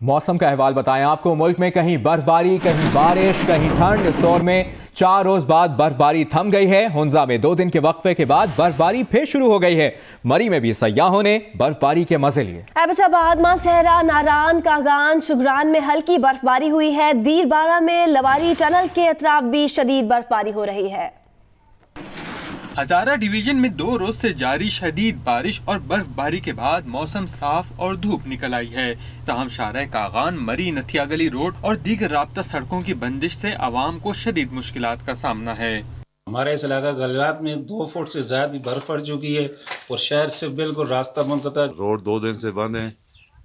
मौसम का अहवाल बताएं आपको। मुल्क में कहीं बर्फबारी, कहीं बारिश, कहीं ठंड। इस दौर में 4 रोज बाद बर्फबारी थम गई है। हुंजा में 2 दिन के वक्फे के बाद बर्फबारी फिर शुरू हो गई है। मरी में भी सयाहों ने बर्फबारी के मजे लिए। एबटाबाद, मानसहरा, नारान, कागान, शुगरान में हल्की बर्फबारी हुई है। दीरबारा में लवारी टनल के अतराफ भी शदीद बर्फबारी हो रही है। हजारा डिवीजन में 2 रोज से जारी शदीद बारिश और बर्फबारी के बाद मौसम साफ और धूप निकल आई है। तहम शाहराह कागान, मरी, नथिया गली रोड और दीगर राब्ता सड़कों की बंदिश से आवाम को शदीद मुश्किलात का सामना है। हमारे इस इलाका गलियात में 2 फुट से ज्यादा बर्फ पड़ चुकी है और शहर से बिल्कुल रास्ता मुनक़ता। रोड 2 दिन से बंद है।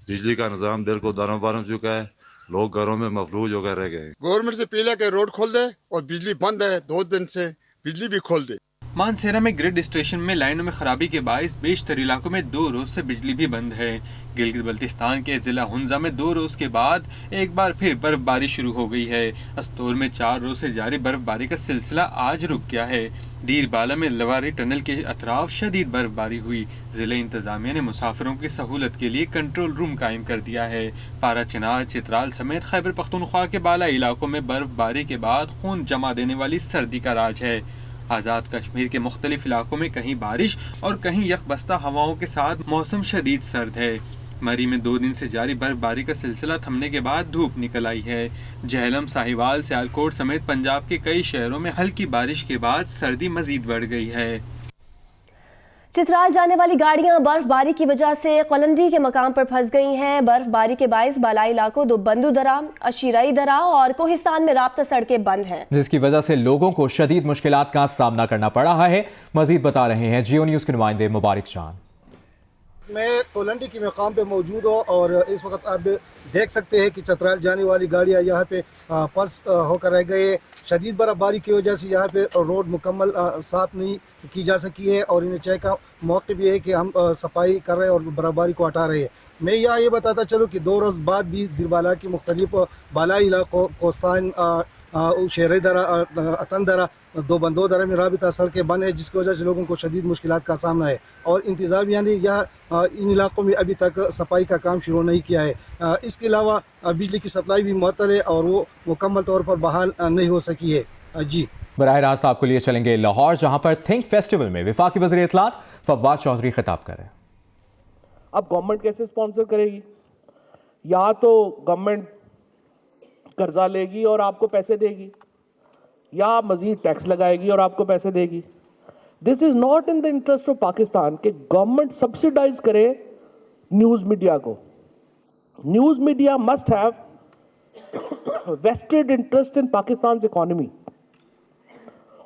बिजली का निज़ाम बिल्कुल दरम चुका है। लोग घरों में मफलूज होकर रह गए। गवर्नमेंट से पहले के रोड खोल दे और बिजली बंद है 2 दिन से, बिजली भी खोल दे। मानसेरा में ग्रिड स्टेशन में लाइनों में खराबी के बायस बेशतर इलाकों में 2 रोज से बिजली भी बंद है। गिलगित बल्तिस्तान के जिला हुंजा में 2 रोज के बाद एक बार फिर बर्फबारी शुरू हो गई है। अस्तोर में 4 रोज से जारी बर्फबारी का सिलसिला आज रुक गया है। दीरबाला में लवारी टनल के अतराफ शदीद बर्फबारी हुई। जिले इंतजामिया ने मुसाफिरों की सहूलत के लिए कंट्रोल रूम कायम कर दिया है। पारा, चिनार, चित्राल समेत खैबर पख्तूनख्वा के बाला इलाकों में बर्फबारी के बाद खून जमा देने वाली सर्दी का राज है। आज़ाद कश्मीर के मुख्तलिफ इलाकों में कहीं बारिश और कहीं यकबस्ता हवाओं के साथ मौसम शदीद सर्द है। मरी में 2 दिन से जारी बर्फबारी का सिलसिला थमने के बाद धूप निकल आई है। झेलम, साहिवाल, सियालकोट समेत पंजाब के कई शहरों में हल्की बारिश के बाद सर्दी मजीद बढ़ गई है। चित्राल जाने वाली गाड़ियां बर्फबारी की वजह से कोलंडी के मकाम पर फंस गई हैं। बर्फबारी के बायस बालाई इलाकों दो बंदू दरा, अशीराई दरा और कोहिस्तान में राब्ता सड़कें बंद हैं, जिसकी वजह से लोगों को शदीद मुश्किलात का सामना करना पड़ रहा है। मजीद बता रहे हैं जियो न्यूज़ के नुमाइंदे मुबारक जान। मैं कोलंडी के मकाम पे मौजूद हूँ और इस वक्त आप देख सकते हैं कि चतराल जाने वाली गाड़ियाँ यहाँ पे फंस होकर रह गए। शदीद बर्फबारी की वजह से यहाँ पे रोड मुकम्मल साफ नहीं की जा सकी है और इन्हें चेक का मौके भी है कि हम सफाई कर रहे हैं और बर्फबारी को हटा रहे हैं। मैं यहाँ ये बताता चलूँ कि 2 रोज़ बाद भी दिरबाला की मुख्तलिफ बालाई इलाकों, कोस्तान, शेर दरा, अतन दरा, दो बंदो दरा में राबिता सड़कें बंद है, जिसकी वजह से लोगों को शदीद मुश्किलात का सामना है और इंतज़ामिया ने यहाँ इन इलाकों में अभी तक सफाई का काम शुरू नहीं किया है। इसके अलावा बिजली की सप्लाई भी मुअत्तल है और वो मुकम्मल तौर पर बहाल नहीं हो सकी है। जी, बराह रास्त आपको लिए चलेंगे लाहौर, जहाँ पर थिंक फेस्टिवल में वफाकी वज़ीर इत्तलात फवाद चौधरी खिताब करें। अब गवर्नमेंट कैसे स्पॉन्सर करेगी? या तो गवर्नमेंट कर्जा लेगी और आपको पैसे देगी, या मजीद टैक्स लगाएगी और आपको पैसे देगी। This is not in the interest of Pakistan कि गवर्नमेंट सब्सिडाइज करे न्यूज मीडिया को। News media must have vested interest in Pakistan economy.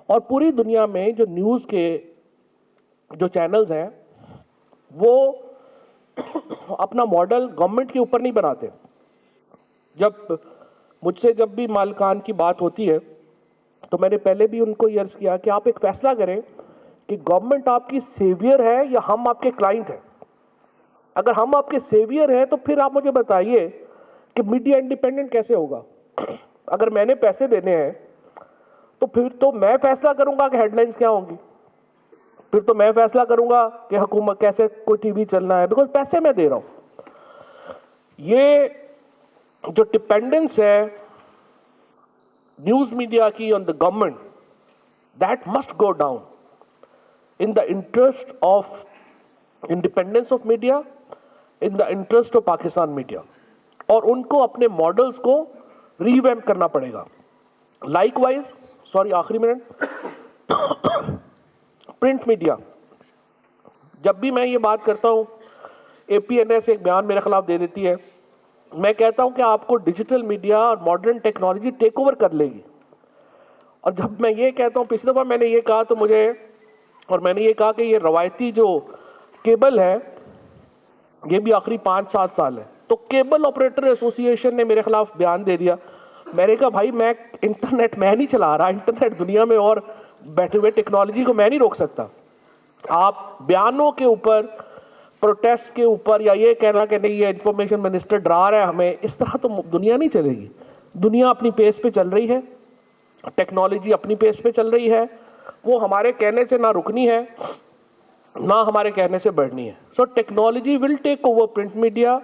और पूरी दुनिया में जो न्यूज के जो चैनल्स हैं वो अपना मॉडल गवर्नमेंट के ऊपर नहीं बनाते। जब भी मालिकान की बात होती है तो मैंने पहले भी उनको ये अर्ज किया कि आप एक फैसला करें कि गवर्नमेंट आपकी सेवियर है या हम आपके क्लाइंट हैं। अगर हम आपके सेवियर हैं तो फिर आप मुझे बताइए कि मीडिया इंडिपेंडेंट कैसे होगा। अगर मैंने पैसे देने हैं तो फिर तो मैं फैसला करूंगा कि हेडलाइंस क्या होंगी, फिर तो मैं फैसला करूंगा कि हुकूमत कैसे कोई टीवी चलना है, बिकॉज पैसे मैं दे रहा हूं। ये जो डिपेंडेंस है न्यूज मीडिया की on the government, that must go down in the interest of independence of media, in the interest of Pakistan media. और उनको अपने मॉडल्स को रीवैम्प करना पड़ेगा। लाइकवाइज, सॉरी आखिरी मिनट, प्रिंट मीडिया, जब भी मैं ये बात करता हूँ APNS एक बयान मेरे खिलाफ दे देती है। मैं कहता हूं कि आपको डिजिटल मीडिया और मॉडर्न टेक्नोलॉजी टेक ओवर कर लेगी। और जब मैं ये कहता हूं, पिछली दफा मैंने ये कहा तो मैंने ये कहा कि ये रवायती जो केबल है ये भी आखिरी 5-7 साल है, तो केबल ऑपरेटर एसोसिएशन ने मेरे खिलाफ बयान दे दिया। मैंने कहा भाई मैं इंटरनेट मैं नहीं चला रहा, इंटरनेट दुनिया में और बैठे हुए टेक्नोलॉजी को मैं नहीं रोक सकता। आप बयानों के ऊपर, प्रोटेस्ट के ऊपर या ये कहना कि नहीं ये इंफॉर्मेशन मिनिस्टर डरा रहा है हमें, इस तरह तो दुनिया नहीं चलेगी। दुनिया अपनी पेस पे चल रही है, टेक्नोलॉजी अपनी पेस पे चल रही है, वो हमारे कहने से ना रुकनी है ना हमारे कहने से बढ़नी है। So technology will take over print media,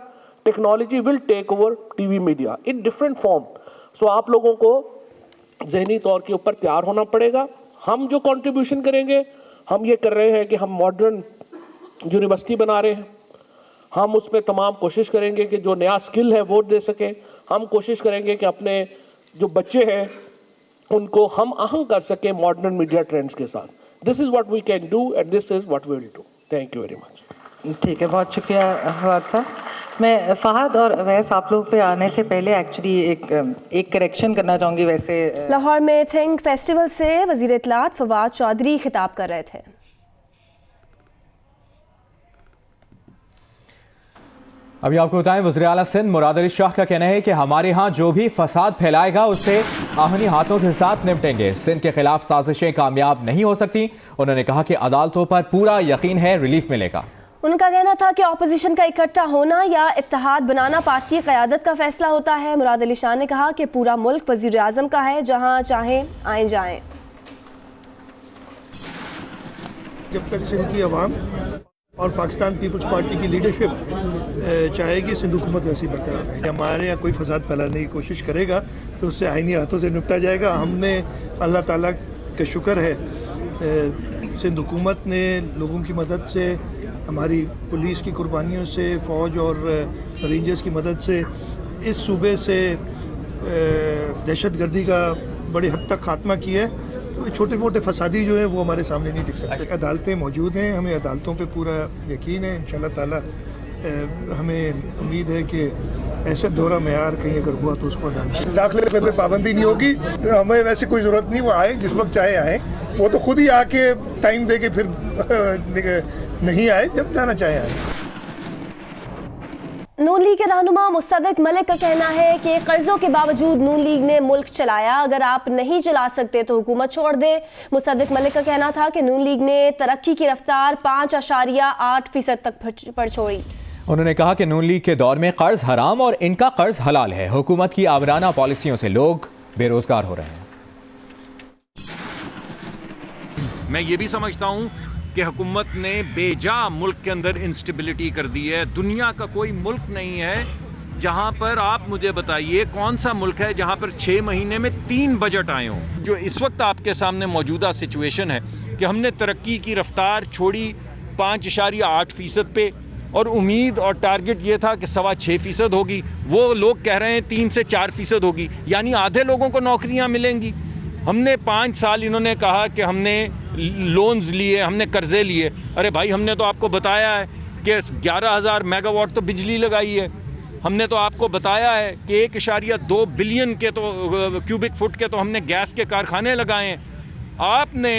technology will take over TV media in different form. So आप लोगों को जहनी तौर के ऊपर तैयार होना पड़ेगा. हम जो कंट्रीब्यूशन करेंगे, हम ये कर रहे हैं कि हम मॉडर्न यूनिवर्सिटी बना रहे हैं. हम उसमें तमाम कोशिश करेंगे कि जो नया स्किल है वो दे सकें. हम कोशिश करेंगे कि अपने जो बच्चे हैं उनको हम आहंग कर सकें मॉडर्न मीडिया ट्रेंड्स के साथ. This is what we can do and this is what we will do. Thank you very much. ठीक है, बहुत शुक्रिया फहद साहब. मैं फहद और वैस आप लोग पे आने से पहले एक्चुअली एक करेक्शन करना चाहूँगी. वैसे लाहौर में थिंक फेस्टिवल से वज़ीर इत्तलात फवाद चौधरी खिताब कर रहे थे. अभी आपको बताएं, वज़ीर आला सिंध मुराद अली शाह का कहना है कि हमारे यहाँ जो भी फसाद फैलाएगा उससे आहनी हाथों के साथ निपटेंगे. सिंध के खिलाफ साजिशें कामयाब नहीं हो सकती. उन्होंने कहा कि अदालतों पर पूरा यकीन है रिलीफ मिलेगा. उनका कहना था कि ऑपोजिशन का इकट्ठा होना या इत्तेहाद बनाना पार्टी क़यादत का फैसला होता है. मुराद अली शाह ने कहा कि पूरा मुल्क वज़ीर आज़म का है, जहाँ चाहें आए जाएं. जब तक सिंध की अवाम और पाकिस्तान पीपल्स पार्टी की लीडरशिप चाहेगी, सिंध हुकूमत वैसी बरकरार रहेगी. हमारे यहाँ कोई फसाद फैलाने की कोशिश करेगा तो उससे आईनी हाथों से निपटा जाएगा. हमने अल्लाह ताला का शुक्र है, सिंध हुकूमत ने लोगों की मदद से, हमारी पुलिस की कुर्बानियों से, फ़ौज और रेंजर्स की मदद से इस सूबे से दहशतगर्दी का बड़ी हद तक खात्मा किया है. तो छोटे मोटे फसादी जो है वो हमारे सामने नहीं दिख सकते. अदालतें मौजूद हैं, हमें अदालतों पे पूरा यकीन है. इंशाल्लाह ताला हमें उम्मीद है कि ऐसा दोहरा मेयार कहीं अगर हुआ तो उसको दाखिले पे पाबंदी नहीं होगी. हमें वैसे कोई ज़रूरत नहीं, वो आए जिस वक्त चाहे आए. वो तो खुद ही आके टाइम दे के फिर नहीं आए, जब जाना चाहे आए. नून लीग के रहनुमा मुसद्दिक मलिक का कहना है कि कर्जों के बावजूद नून लीग ने मुल्क चलाया. अगर आप नहीं चला सकते तो हुकूमत छोड़ दे. मुसद्दिक मलिक का कहना था कि नून लीग ने तरक्की की रफ्तार 5.8% तक पर छोड़ी. उन्होंने कहा कि नून लीग के दौर में कर्ज हराम और इनका कर्ज हलाल है. हुकूमत की आमराना पॉलिसियों से लोग बेरोजगार हो रहे हैं. मैं ये भी समझता हूँ कि हुकूमत ने बेजा मुल्क के अंदर इंस्टेबिलिटी कर दी है. दुनिया का कोई मुल्क नहीं है जहाँ पर, आप मुझे बताइए कौन सा मुल्क है जहाँ पर 6 महीने में 3 बजट आए हों. जो इस वक्त आपके सामने मौजूदा सिचुएशन है कि हमने तरक्की की रफ्तार छोड़ी 5.8% पे और उम्मीद और टारगेट ये था कि 6.25% होगी. वो लोग कह रहे हैं 3 से 4% होगी, यानी आधे लोगों को नौकरियाँ मिलेंगी. हमने 5 साल, इन्होंने कहा कि हमने लोन्स लिए, हमने कर्जे लिए. अरे भाई, हमने तो आपको बताया है कि 11,000 मेगावाट तो बिजली लगाई है. हमने तो आपको बताया है कि 1.2 बिलियन के तो क्यूबिक फुट के तो हमने गैस के कारखाने लगाए हैं. आपने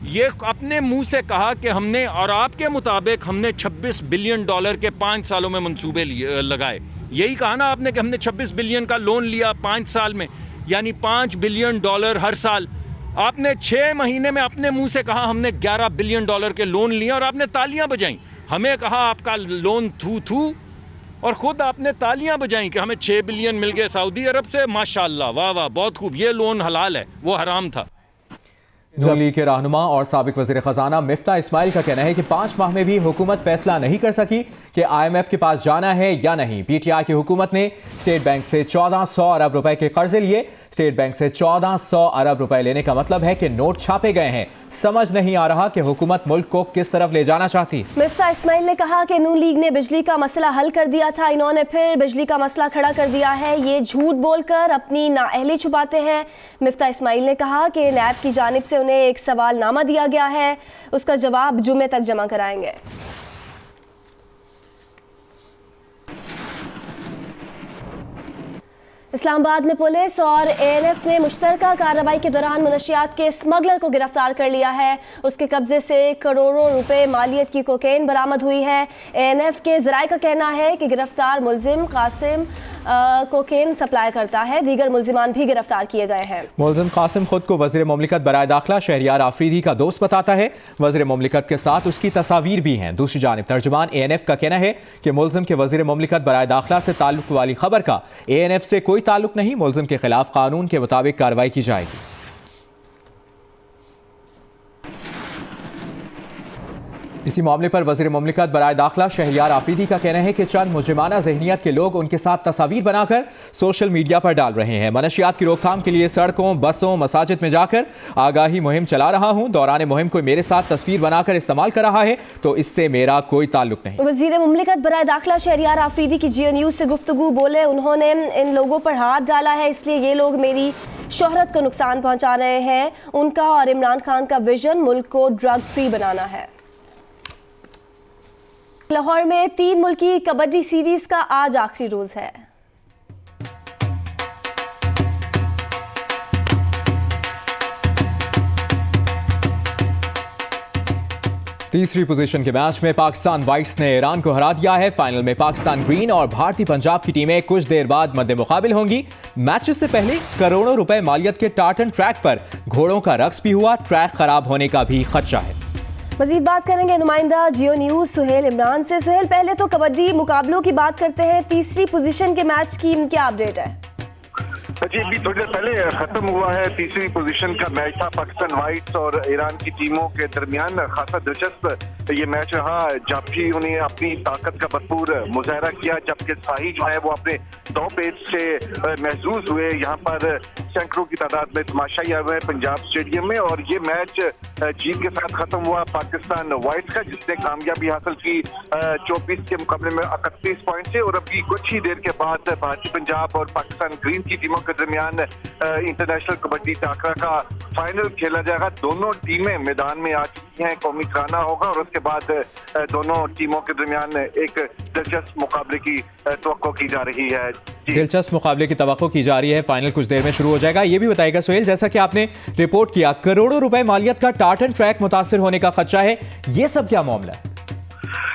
ये अपने मुंह से कहा कि हमने, और आपके मुताबिक हमने $26 बिलियन के 5 सालों में मंसूबे लगाए. यही कहा ना आपने कि हमने 26 बिलियन का लोन लिया 5 साल में, यानी $5 बिलियन हर साल. आपने 6 महीने में अपने मुंह से कहा हमने $11 बिलियन के लोन लिए और आपने तालियां बजाई. हमें कहा आपका लोन थू और ख़ुद आपने तालियां बजाई कि हमें 6 बिलियन मिल गए सऊदी अरब से. माशाल्लाह, वाह वाह, बहुत खूब. ये लोन हलाल है, वो हराम था. नून लीग के रहनुमा और साबिक वज़ीर ख़जाना मिफ्ता इस्माइल का कहना है कि 5 माह में भी हुकूमत फैसला नहीं कर सकी कि IMF के पास जाना है या नहीं. PTI की हुकूमत ने स्टेट बैंक से 1400 अरब रुपए के कर्जे लिए. स्टेट बैंक से 1400 अरब रुपए लेने का मतलब है कि नोट छापे गए हैं. समझ नहीं आ रहा कि हुकूमत मुल्क को किस तरफ ले जाना चाहती. मिफ्ता इस्माइल ने कहा कि नून लीग ने बिजली का मसला हल कर दिया था, इन्होंने फिर बिजली का मसला खड़ा कर दिया है. ये झूठ बोलकर अपनी नाअहली छुपाते हैं. मिफ्ता इस्माइल ने कहा कि नैब की जानिब से उन्हें एक सवालनामा दिया गया है, उसका जवाब जुमे तक जमा कराएंगे. इस्लामाबाद में पुलिस और ANF ने मुश्तरका कार्रवाई के दौरान मुनशियात के स्मगलर को गिरफ्तार कर लिया है. उसके कब्जे से करोड़ों रुपए मालियत की कोकेन बरामद हुई है. ANF के ज़राए का कहना है कि गिरफ्तार मुलजिम कासिम कोकेन सप्लाई करता है. दीगर मुलजिमान भी गिरफ्तार किए गए हैं. मुलजिम कासिम खुद को वज़ीर मुमलिकत बराए दाखिला शहरियार आफरीदी का दोस्त बताता है. वज़ीर मुमलिकत के साथ उसकी तस्वीर भी हैं. दूसरी जानिब तर्जुमान ANF का कहना है कि मुलजिम के वज़ीर मुमलिकत बराए दाखिला से ताल्लुक वाली खबर का ANF से कोई ताल्लुक नहीं. मुलजिम के खिलाफ कानून के मुताबिक कार्रवाई की जाएगी. इसी मामले पर वज़ीर मुमलिकत बराए दाखिला शहरियार आफरीदी का कहना है कि चंद मुजरिमाना ज़हनियत के लोग उनके साथ तस्वीर बनाकर सोशल मीडिया पर डाल रहे हैं। मनशियात की रोकथाम के लिए सड़कों, बसों, मसाजिद में जाकर आगाही मुहिम चला रहा हूँ। दौरान मुहिम कोई मेरे साथ तस्वीर बनाकर इस्तेमाल कर रहा है तो इससे मेरा कोई ताल्लुक नहीं। वज़ीर मुमलिकत बराए दाखिला शहरियार आफरीदी की जियो न्यूज़ से गुफ्तगू बोले, उन्होंने इन लोगों पर हाथ डाला है, इसलिए ये लोग मेरी शोहरत को नुकसान पहुँचा रहे हैं। उनका और इमरान खान का विजन मुल्क को ड्रग फ्री बनाना है। लाहौर में 3 मुल्की कबड्डी सीरीज का आज आखिरी रोज है। तीसरी पोजीशन के मैच में पाकिस्तान वाइट्स ने ईरान को हरा दिया है। फाइनल में पाकिस्तान ग्रीन और भारतीय पंजाब की टीमें कुछ देर बाद मद्दे मुकाबिल होंगी। मैचेस से पहले करोड़ों रुपए मालियत के टार्टन ट्रैक पर घोड़ों का रक्स भी हुआ। ट्रैक खराब होने का भी खदशा है। मजीद बात करेंगे नुमाइंदा जियो न्यूज़ सुहेल इमरान से। सुहेल, पहले तो कबड्डी मुकाबलों की बात करते हैं। तीसरी पोजीशन के मैच की क्या अपडेट है? जी, अभी थोड़ी देर पहले खत्म हुआ है तीसरी पोजीशन का मैच था पाकिस्तान वाइट्स और ईरान की टीमों के दरमियान। खासा दिलचस्प ये मैच रहा। जाफी उन्हें अपनी ताकत का भरपूर मुजाहरा किया, जबकि शाही जो है वो अपने 2 पेज से महसूस हुए। यहाँ पर सैकड़ों की तादाद में तमाशाई आए हुए हैं पंजाब स्टेडियम में, और ये मैच जीत के साथ खत्म हुआ पाकिस्तान वाइट्स का, जिसने कामयाबी हासिल की 24 के मुकाबले में 31 पॉइंट से। और अभी कुछ ही देर के बाद भारतीय पंजाब और पाकिस्तान ग्रीन की टीमों के दरमियान इंटरनेशनल कबड्डी टाकरा का फाइनल खेला जाएगा। दोनों टीमें मैदान में आ चुकी हैं, कौमी तराना होगा और उसके बाद दोनों टीमों के दरमियान एक दिलचस्प मुकाबले की तवक्को की जा रही है। दिलचस्प मुकाबले की तवक्को की जा रही है। फाइनल कुछ देर में शुरू हो जाएगा। ये भी बताएगा सुहेल, जैसा कि आपने रिपोर्ट किया, करोड़ों रुपए मालियत का टार्टन ट्रैक मुतासिर होने का खदशा है, ये सब क्या मामला है?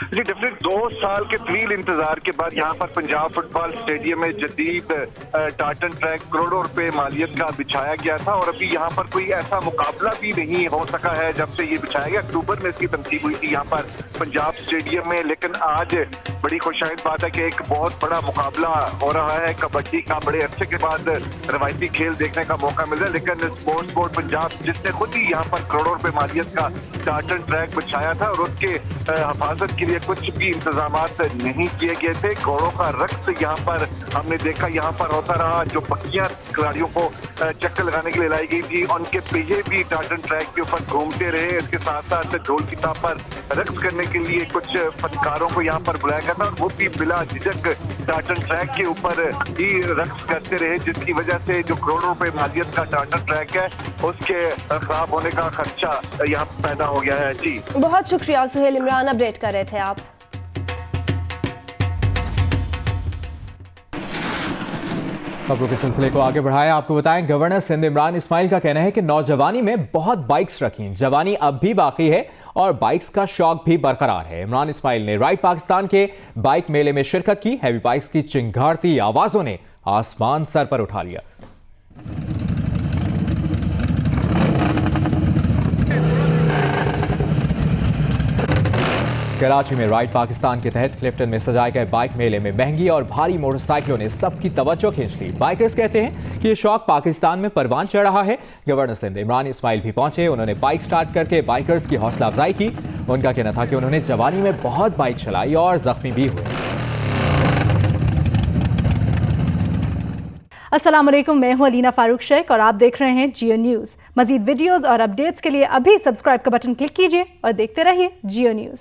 जी, डेफिनेट 2 साल के तवील इंतजार के बाद यहाँ पर पंजाब फुटबॉल स्टेडियम में जदीद टार्टन ट्रैक करोड़ों रुपए मालियत का बिछाया गया था, और अभी यहाँ पर कोई ऐसा मुकाबला भी नहीं हो सका है जब से ये बिछाया गया। अक्टूबर में इसकी तनकीब हुई थी यहाँ पर पंजाब स्टेडियम में, लेकिन आज बड़ी खुशाइद बात है कि एक बहुत बड़ा मुकाबला हो रहा है कबड्डी का। बड़े अरसे के बाद रवायती खेल देखने का मौका मिल रहा है, लेकिन स्पोर्ट्स बोर्ड पंजाब, जिसने खुद ही यहाँ पर करोड़ों रुपए मालियत का टार्टन ट्रैक बिछाया था और उसके हिफाजत के लिए कुछ भी इंतजाम नहीं किए गए थे। घोड़ों का रक्स यहाँ पर हमने देखा, यहाँ पर होता रहा। जो बकरियां खिलाड़ियों को चक्कर लगाने के लिए लाई गई थी, उनके पहिए भी टार्टन ट्रैक के ऊपर घूमते रहे। इसके साथ साथ ढोल की ताप पर रक्स करने के लिए कुछ फनकारों को यहाँ पर बुलाया गया था, और वो भी बिला झिझक टार्टन ट्रैक के ऊपर ही रक्स करते रहे, जिसकी वजह से जो करोड़ों रुपए मालियत का टार्टन ट्रैक है उसके खराब होने का खदशा यहाँ पैदा हो गया है। जी, बहुत शुक्रिया सुहेल इमरान, अपडेट कर रहे थे आप। खबरों के सिलसिले को आगे बढ़ाया, आपको बताएं गवर्नर सिंध इमरान इस्माइल का कहना है कि नौजवानी में बहुत बाइक्स रखी, जवानी अब भी बाकी है और बाइक्स का शौक भी बरकरार है। इमरान इस्माइल ने राइड पाकिस्तान के बाइक मेले में शिरकत की। हैवी बाइक्स की चिंगारती आवाजों ने आसमान सर पर उठा लिया। कराची में राइड पाकिस्तान के तहत क्लिफ्टन में सजाए गए बाइक मेले में महंगी और भारी मोटरसाइकिलों ने सबकी तवज्जो खींच ली। बाइकर्स कहते हैं कि ये शौक पाकिस्तान में परवान चढ़ रहा है। गवर्नर सिंध इमरान इस्माइल भी पहुंचे। उन्होंने बाइक स्टार्ट करके बाइकर्स की हौसला अफजाई की। उनका कहना था कि उन्होंने जवानी में बहुत बाइक चलाई और जख्मी भी हुए। अस्सलाम वालेकुम, मैं हूं अलीना फारूक शेख और आप देख रहे हैं जियो न्यूज़। मजीद वीडियोस और अपडेट्स के लिए अभी सब्सक्राइब का बटन क्लिक कीजिए और देखते रहिए जियो न्यूज़।